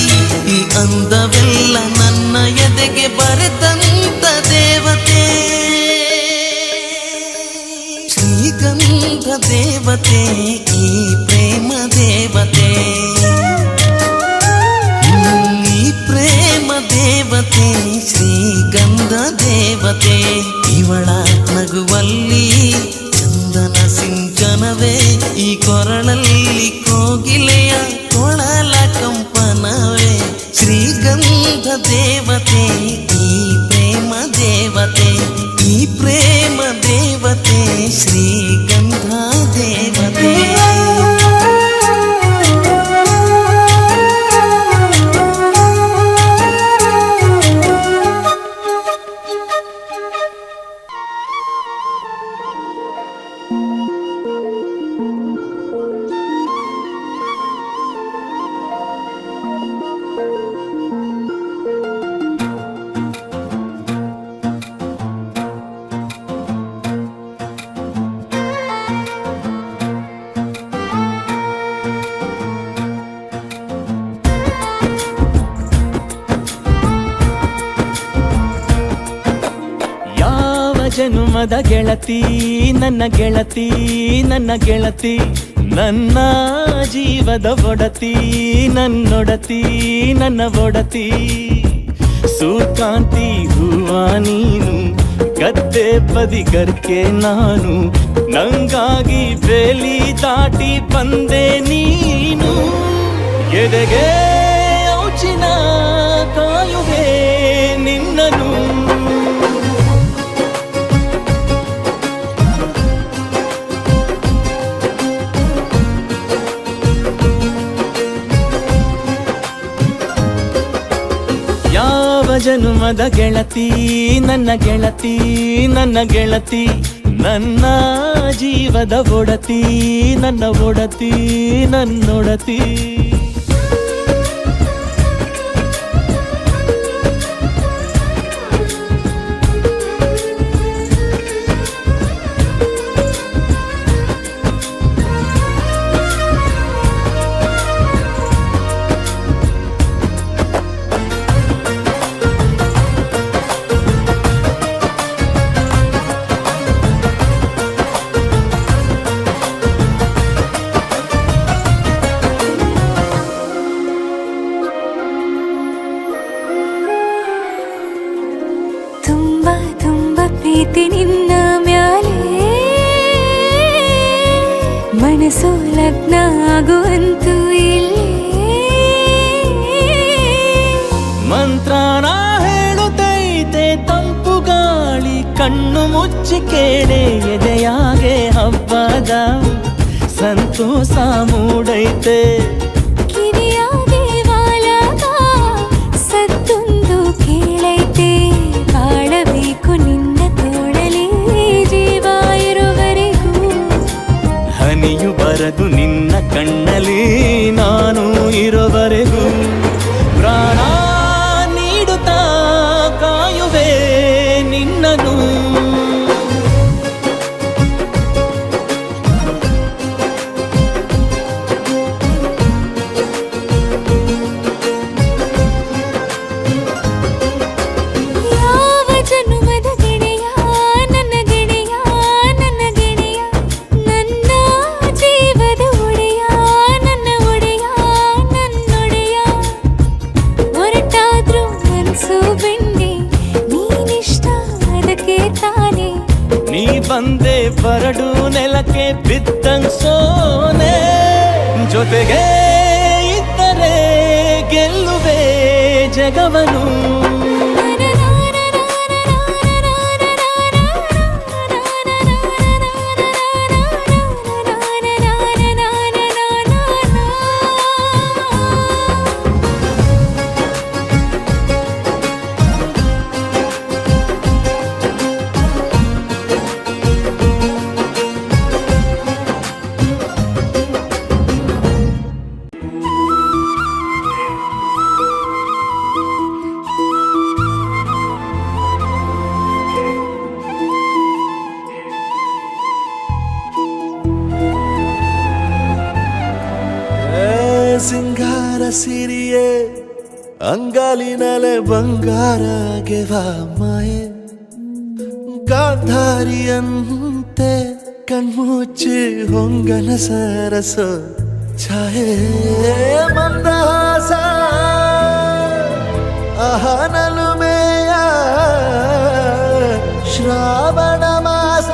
ಈ ಅಂದವೆಲ್ಲ ನನ್ನ ಎದೆಗೆ ಬರೆದಂತ ದೇವತೆ ಶ್ರೀಗಂಧ ದೇವತೆ ಈ ಪ್ರೇಮ ದೇವತೆ ಈ ಪ್ರೇಮ ದೇವತೆ ಶ್ರೀಗಂಧ ದೇವತೆ ಇವಳ ನಗುವಲ್ಲಿ ಚಂದನ ಸಿಂಚನವೇ ಈ ಕೊರಳಲ್ಲಿ ಕೋಗಿಲೆಯ ಕೊಳಲ ಕಂಪನವೇ ಶ್ರೀಗಂಧ ದೇವತೆ ಈ ಪ್ರೇಮ ದೇವತೆ ಈ ಪ್ರೇಮ ದೇವತೆ ಶ್ರೀಗಂಧ ದೇವತೆ ಜನುಮದ ಗೆಳತಿ ನನ್ನ ಗೆಳತಿ ನನ್ನ ಗೆಳತಿ ನನ್ನ ಜೀವದ ಒಡತಿ ನನ್ನೊಡತಿ ನನ್ನ ಒಡತಿ ಸೂರ್ಕಾಂತಿ ಹೂವ ನೀನು ಗದ್ದೆ ಬದಿಗರ್ಕೆ ನಾನು ನಂಗಾಗಿ ಬೇಲಿ ದಾಟಿ ಬಂದೆ ನೀನು ಎದೆಗೆ ಔಚಿನ ಕಾಯುವೆ ನಿನ್ನನು ಜನುಮದ ಗೆಳತಿ ನನ್ನ ಗೆಳತಿ ನನ್ನ ಗೆಳತಿ ನನ್ನ ಜೀವದ ಒಡತಿ, ನನ್ನ ಒಡತಿ, ನನ್ನೊಡತಿ. ತುಂಬ ತುಂಬ ಪ್ರೀತಿ ನಿನ್ನ ಮ್ಯಾಲೆ, ಮನಸ್ಸು ಲಗ್ನ ಆಗುವಂತೂ ಇಲ್ಲೇ. ಮಂತ್ರನ ಹೇಳುತ್ತೈತೆ ತಂಪು ಗಾಳಿ, ಕಣ್ಣು ಮುಚ್ಚಿ ಕೇಳೆ ಎದೆಯಾಗೆ ಹಬ್ಬದ ಸಂತೋಷ ಮೂಡೈತೆ. ಕಿವಿಯಾಗೆ ವಾಲಾಗ ಸತ್ತೊಂದು ಕೇಳೈತೆ, ಬಾಳಬೇಕು ನಿನ್ನ ತೋಳಲಿ ಜೀವ ಇರುವರೆಗೂ. ಹನಿಯು ಬರದು ನಿನ್ನ ಕಣ್ಣಲ್ಲಿ ನಾನು ಇರೋವರೆಗೂ, ಪ್ರಾಣ ನೀಡುತ್ತಾ ಕಾಯುವೆ ನಿನ್ನನು. ಯಾವ ಜನುಮದ ಗೆಳೆಯ ನನ್ನ ಗೆಳೆಯ, ನನ್ನ ಗೆಳೆಯ, ನನ್ನ ಜೀವದ ಒಡೆಯ, ನನ್ನ ಒಡೆಯ, ನನ್ನೊಡೆಯ. ಹೊರಟಾದ್ರೂ ಮನ್ಸು ಬೆಂಡೆ, ನೀನಿಷ್ಟ ಅದಕ್ಕೆ ತಾನೆ. ನೀ ಬಂದೆ ಬರಡು ನೆಲಕ್ಕೆ ಬಿದ್ದಂಗ್ ಸೋನೆ, ಜೊತೆಗೆ ಇದ್ದರೆ ಗೆಲ್ಲುವೆ ಜಗವನು. ಸಿಂಗಾರ ಸಿರಿಯೇ ಅಂಗಾಲಿನಲೆ ಬಂಗಾರಗೆವ ಮಾಯೆ, ಗಾಂಧಾರಿಯಂತೆ ಕಣ್ಮುಚ್ಚಿ ಹೊಂಗನ ಸರಸ ಛಾಯೆ. ಮಂದಹಾಸ ಅಹನಲುಮೆಯ ಶ್ರಾವಣ ಮಾಸ,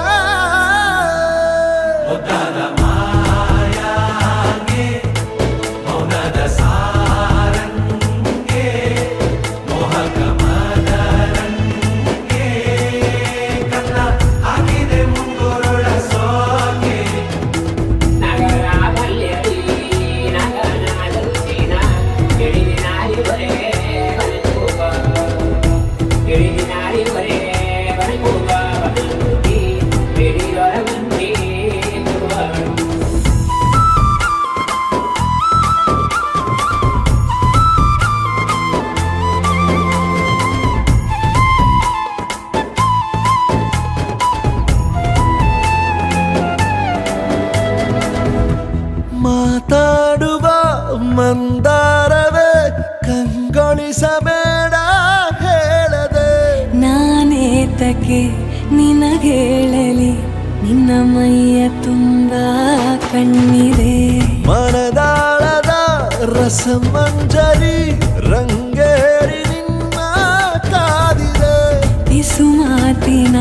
ಮಾತಾಡುವ ಮಂದಾರವೇ ಕಂಗೊಳಿಸಬೇಡ ಹೇಳದೆ. ನಾನೇತಕ್ಕೆ ನಿನಗೇಳಲಿ, ನಿನ್ನ ಮೈಯ ತುಂಬ ಕಣ್ಣಿದೆ. ಮನದಾಳದ ರಸಮಂಜರಿ ರಂಗೇರಿ ನಿನ್ನ ಕಾದಿದೆ. ಬಿಸು ಮಾತಿನ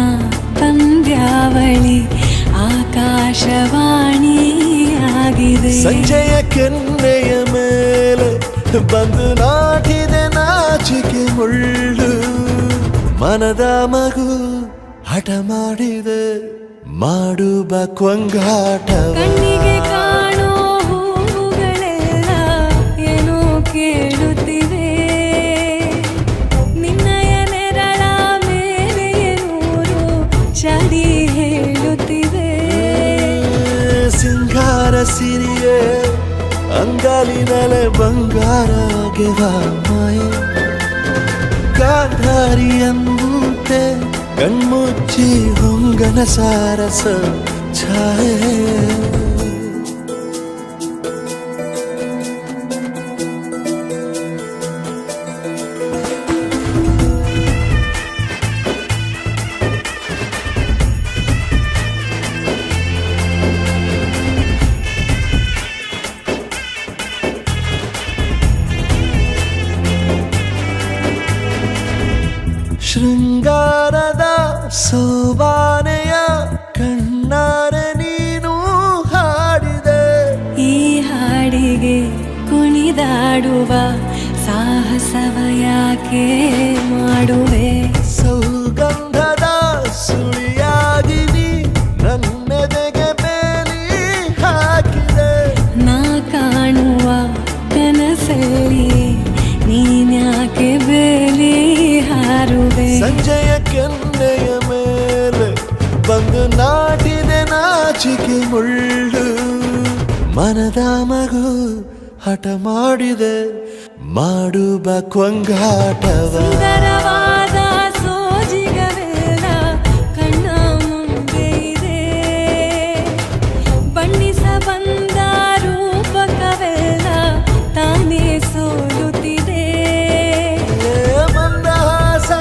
ಪಂದ್ಯಾವಳಿ ಆಕಾಶವಾಣಿಯಾಗಿದೆ. ಸಂಜೆಯ ಕೆನ್ನೆಯ ಮೇಲೆ ಬಂದು ನಾಟಿದೆ ನಾಚಿಕೆ ಮುಳ್ಳು, ಮನದ ಮಗು ಹಠ ಮಾಡಿದೆ ಮಾಡುವ ಕೊಂಗಾಟ. ಕಣ್ಣಿಗೆ ಕಾಣೋ ಹೂವುಗಳೆಲ್ಲ ಏನೋ ಕೇಳುತ್ತಿವೆ, ನಿನ್ನಯ ನೆರಳ ಮೇಲೆ ನೂರು ಚಡಿ ಹೇಳುತ್ತಿವೆ. ಸಿಂಗಾರ ಸಿರಿಯೇ ಅಂಗಾಲಿನಲೆ ಬಂಗಾರ ಗೆವ ಮಾಯೆ ಗಾಂಧಾರಿಯಂತೆ ಕಣ್ಮುಚ್ಚಿ ಹೊಂಗನ ಸಾರಸ ಛಾಯೆ ಶೃಂಗಾರದ ಸೋಬಾನೆಯ ಕಣ್ಣಾರೆ ನೀನು ಹಾಡಿದೆ ಈ ಹಾಡಿಗೆ ಕುಣಿದಾಡುವ ಸಾಹಸವ ಯಾಕೆ ಮಾಡುವೆ ಸೌಗಂಧದ ಸುಳಿಯಾಗಿ ನೀ ನನ್ನೆದೆಗೆ ಬೇಲಿ ಹಾಕಿದೆ ನಾ ಕಾಣುವ ಕನಸಲ್ಲಿ ನೀನ್ಯಾಕೆ ಬೇಲಿ ಹಾರುವೆ ಸಂಜೆಯ ಕೆನ್ನೆಯ ಮೇಲೆ ಬಂದು ನಾಟಿದೆ ನಾಚಿಕೆ ಮುಳ್ಳು ಮನದ ಮಗು ಹಠ ಮಾಡಿದೆ ಮಾಡುವ ಕೊಂಗಾಟವ ಸುಂದರವಾದ ಸೋಜಿಗವೆಲ್ಲ ಕಣ್ಣ ಮುಂದೆ ಇದೆ ಬಣ್ಣಿಸ ಬಂದ ರೂಪಕವೆಲ್ಲ ತಾನೇ ಸೋಲುತ್ತಿದೆ ಮಂದಹಾಸ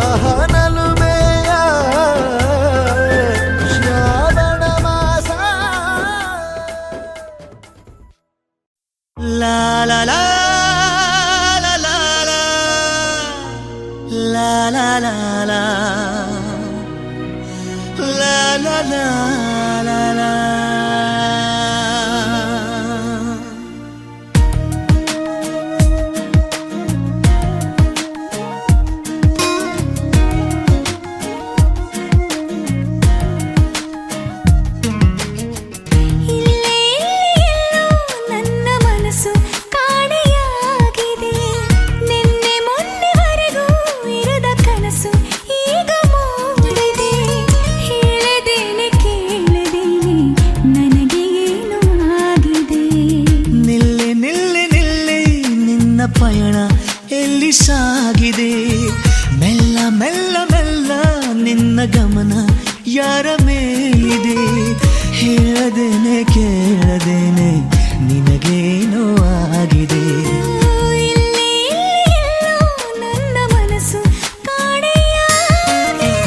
ಅಹನಲುಮೆಯ ಶ್ರಾವಣ ಮಾಸ ಲಾ ಲಾ ಲಾ ಲಾ ಲಾ ಲಾ ಲಾ ಲಾ ಲಾ ಲಾ ಲಾ ಲಾ ಲಾ ಲಾ ಇಲ್ಲೇ ಎಲ್ಲೋ ನನ್ನ ಮನಸ್ಸು ಕಾಣೆಯಾಗಿದೆ ನಿನ್ನೆ ಮೊನ್ನೆವರೆಗೂ ಇರದ ಕನಸು ಈಗ ಮೂಡಿದೆ ಹೇಳದೇನೆ ಕೇಳದೇನೆ ನನಗೆ ಏನು ಆಗಿದೆ ನಿಲ್ಲೆ ನಿಲ್ಲೆ ನಿಲ್ಲೆ ನಿನ್ನ ಪಯಣ ಎಲ್ಲಿ ಸಾಗಿದೆ ಮೆಲ್ಲ ಮೆಲ್ಲ ಮೆಲ್ಲ ನಿನ್ನ ಗಮನ ಯಾರ ಮೇಲಿದೆ ಹೇಳದೇನೆ ಕೇಳದೇನೆ ನಿನಗೇನೋ ಆಗಿದೆ ಇಲ್ಲೇ ಎಲ್ಲೋ ನನ್ನ ಮನಸ್ಸು ಕಾಣೆಯಾಗಿದೆ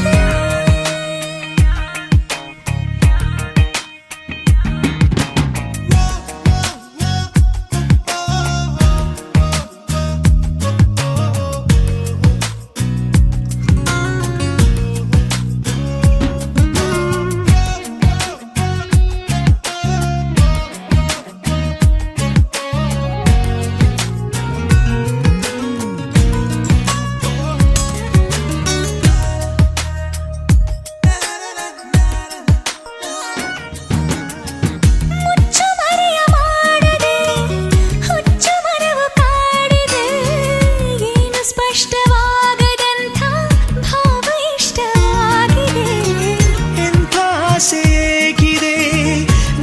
ಮುಚ್ಚು ಮರೆಯ ಮಾಡದೆ ಹುಚ್ಚು ಮರವು ಕಾಡಿದೆ ಏನು ಸ್ಪಷ್ಟವಾಗದಂಥ ಭಾವ ಇಷ್ಟವಾಗಿದೆ ಎಂಥ ಆಸೆ ಏಕಿದೆ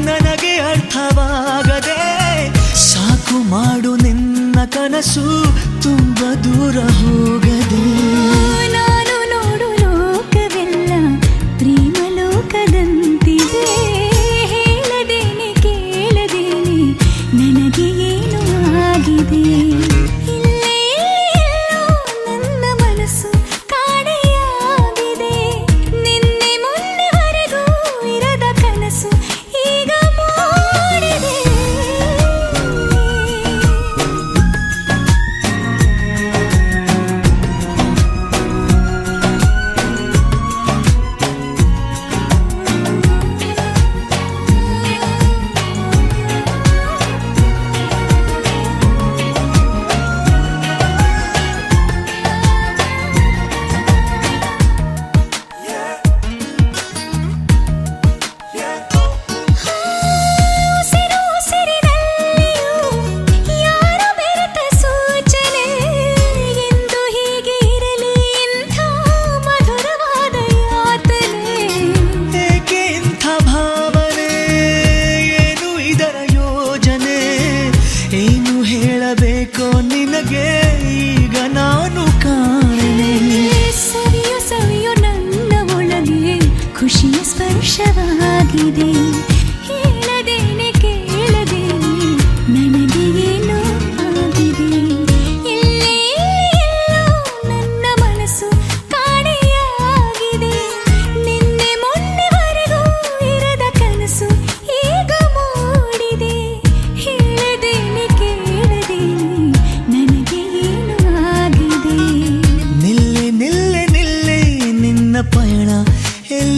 ನನಗೆ ಅರ್ಥವಾಗದೆ ಸಾಕು ಮಾಡು ನಿನ್ನ ಕನಸು ತುಂಬ ದೂರ ಹೋಗದೆ ನಾನು ನೋಡು ಲೋಕವೆಲ್ಲ ಪ್ರೇಮ ಲೋಕದಂತಿದೆ ಹೇಳದೇನೆ ಕೇಳದೇನೆ ನನಗೆ ಏನು ಆಗಿದೆ ಇಲ್ಲೇ ಎಲ್ಲೋ ನನ್ನ ಮನಸ್ಸು ಕಾಣೆಯಾಗಿದೆ ನಿನ್ನೆ ಮೊನ್ನೆವರೆಗೂ ಇರದ ಕನಸು ಈಗ ಮೂಡಿದೆ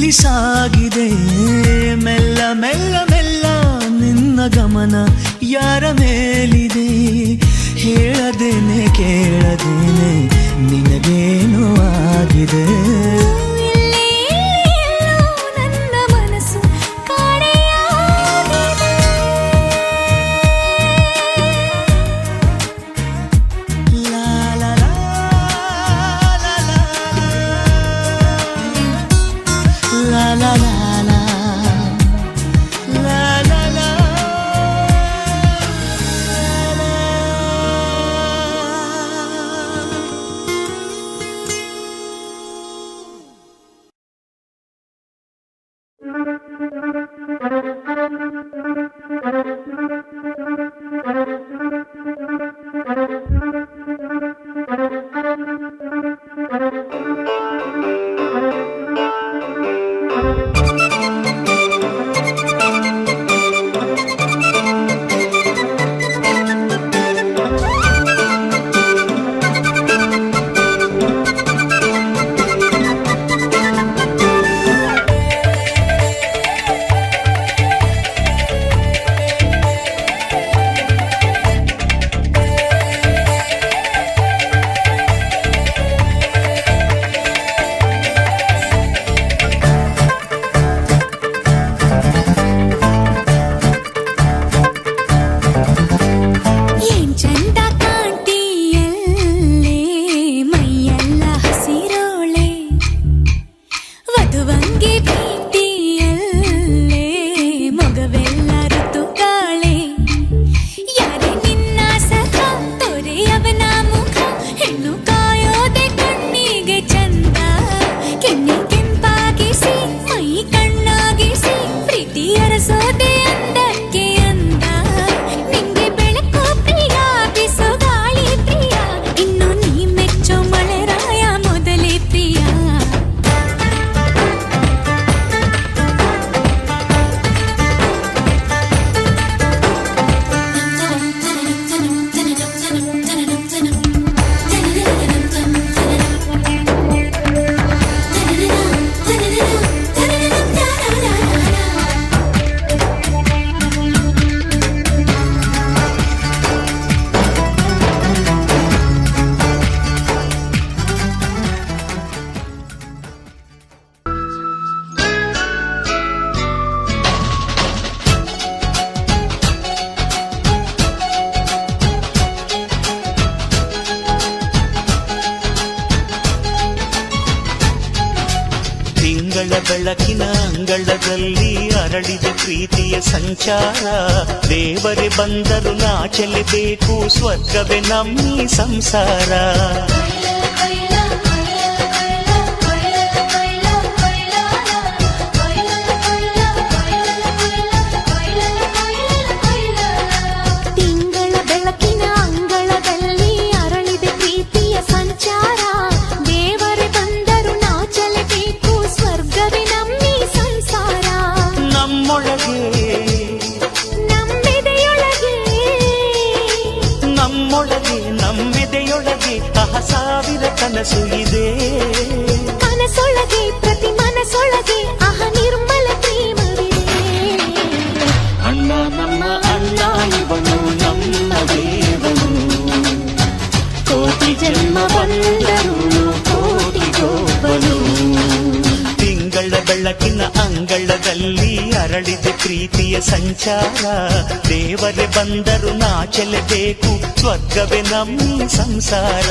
ಎಲ್ಲಿ ಸಾಗಿದೆ ಮೆಲ್ಲ ಮೆಲ್ಲ ಮೆಲ್ಲ ನಿನ್ನ ಗಮನ ಯಾರ ಮೇಲಿದೆ ಹೇಳದೇನೆ ಕೇಳದೇನೆ ನಿನಗೇನು ಆಗಿದೆ ಇಲ್ಲಿ ಎಲ್ಲೋ ನನ್ನ ಮನಸ್ಸು ಕಾಣೆಯಾಗಿದೆ. ಲಾ ಲಾ ಲಾ ಲಾ ಲಾ ಲಾ ಲಾ ಲಾ ಲಾ ಲಾ ಲಾ ಲಾ. ಏನ್ ಚಂದ ಕಾಣ್ತೀಯಲ್ಲೇ ಮೈಯೆಲ್ಲ ಹಸಿರೋಳೆ ವಧುವಂಗೆ ಭೇಟಿಯಲ್ಲೇ ಮಗವೆಲ್ಲ ಋತುಗಾಳೆ ಯಾರೇ ನಿನ್ನ ಸಖ ತೊರೆಯವನ ಮುಖ ಹೆಣ್ಣು ಕಾಯೋದೆ ಕಣ್ಣಿಗೆ ಚಂದ ಕೆನ್ನೆ ಕೆಂಪಾಗಿಸಿ ಮೈ ಕಣ್ಣಾಗಿಸಿ ಪ್ರೀತಿ ಅರಸೋದೆ ಅಂದಕ್ಕೆ ಅಂದ ನಿಂಗೆ ಬೆಳಕು ಪ್ರಿಯ ಬಿಸು ಗಾಳಿ ಪ್ರಿಯ ಇನ್ನು ನೀ ಮೆಚ್ಚೋ ಮಳೆರಾಯ ಮೊದಲೇ ಪ್ರಿಯ ತಿಂಗಳ ಬೆಳಕಿನ ಅಂಗಳದಲ್ಲಿ ಅರಳಿದ ಪ್ರೀತಿಯ ಸಂಚಾರ ದೇವರೇ ಬಂದರು ನಾಚಲೇಬೇಕು ಸ್ವರ್ಗವೇ ನಮ್ಮಿ ಸಂಸಾರ ತಿಂಗಳ ಬೆಳಕಿನ ಅಂಗಳದಲ್ಲಿ ಅರಳಿದೆ ಪ್ರೀತಿಯ ಸಂಚಾರ ದೇವರೇ ಬಂದರು ನಾಚಲೇಬೇಕು ಸ್ವರ್ಗವೇ ನಮ್ಮಿ ಸಂಸಾರ ನಮ್ಮೊಳಗೆ ನಂಬಿದೆಯೊಳಗೆ ನಮ್ಮೆದೆಯೊಳಗೆ ಸಾವಿರ ಕನಸು ಇದೆ ಕನಸೊಳಗೆ ಪ್ರತಿ ಮನಸೊಳಗೆ ಅಹ ನಿರ್ಮಲ ಪ್ರೇಮವಿದೆ ಅಣ್ಣ ನಮ್ಮ ಅಣ್ಣ ಇವನು ನಮ್ಮ ದೇವನು ಕೋಟಿ ಜನ್ಮ ಬಂದರು ಕೋಟಿಗೊಬ್ಬನು ತಿಂಗಳ ಬೆಳಕಿನ ಅಂಗಳದಲ್ಲಿ ಅರಳಿದೆ ಪ್ರೀತಿಯ ಸಂಚಾರ ದೇವರೇ ಬಂದರು ನಾಚಲೇಬೇಕು ಸ್ವರ್ಗವೇ ನಮ್ಮ ಸಂಸಾರ